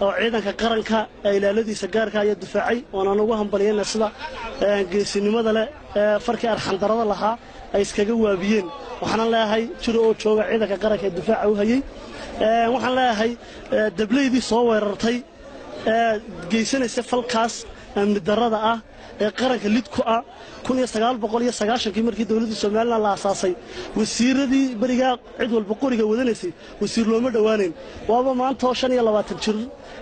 oo ciidanka qaranka ay ilaaladiisa gaarka ah difaacay oo aan ugu hambalyeynaa sida geesinimada leh farkii arxan darada lahaa ay iskaga waabiyeen waxaan leeyahay jiro oo jooga ciidanka qaranka difaaca u hayay waxaan leeyahay dableydii soo weerartay geesanaysa falkaas amni darada ah ee qaranka lidku ah 1990 markii dawladda Soomaaliland la aasaasay wasiiradii bariga cid walba qoriga wadanaysay wasiir looma dhawaaneen waaba maanta 25 jir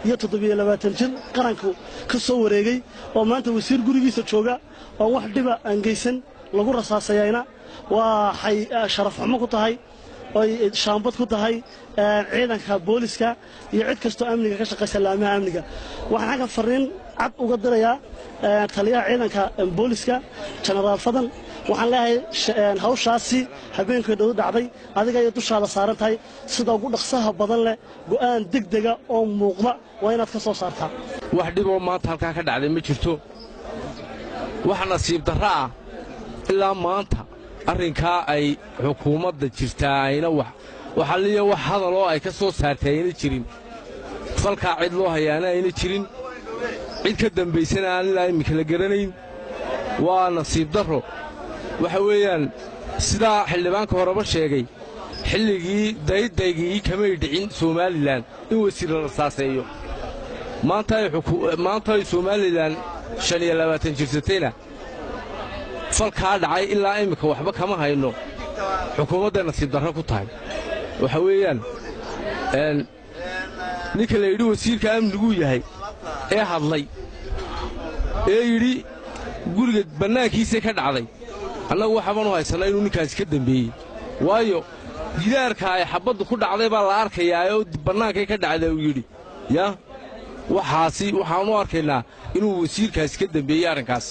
iyo 27 jir qaranku ka soo wareegay oo maanta wasiir gurigiisa jooga oo wax dhiba aan geysan lagu rasaasayayna waxay sharaf xumo ku tahay oo shaambad ku tahay ciidanka booliska iyo cid kasto amniga ka shaqeysa laamaha amniga waxaan ka fariin cad uga dirayaa taliyaha ciidanka booliska General Fadan waxaan leeyahay hawshaasi habeenkii dhow dhacday adiga ay dushaada saaran tahay sida ugu dhaqsaha badan leh go'aan degdega oo muuqda waa inaad ka soo saartaa wax dhib oo maanta halka ka dhacday ma jirto wax nasiib darro ah ilaa maanta arrinka ay xukuumadda jirtaa ayna waxa liya wax hadal oo ay ka soo saartay ayna jirin falka cid loo hayaana ayna jirin cid ka dambaysana aan ilaa imika la garanayn waa nasiib darro waxa weeyaan sida xildhibaanka horeba sheegay xilligii daydaygii kamay dhicin Soomaaliland in wasiir la rasaaseeyo maanta ay Soomaaliland 25 jirsateena falka dhacay ilaa imika waxba kama hayno xukuumadda nasiib darro ku tahay waxa weeyaan ninka la yidhi wasiirka amnigu yahay ee hadlay ee yidhi guriga bannaankiisa ka dhacday annagu waxaan u haysanaa inuu ninkaas ka dambeeyay waayo gidaarka ay xabaddu ku dhacday baa la arkayaa oo bannaankay ka dhacday uu yidhi waxaan u arkaynaa inuu wasiirkaas ka dambeeyay arrinkaas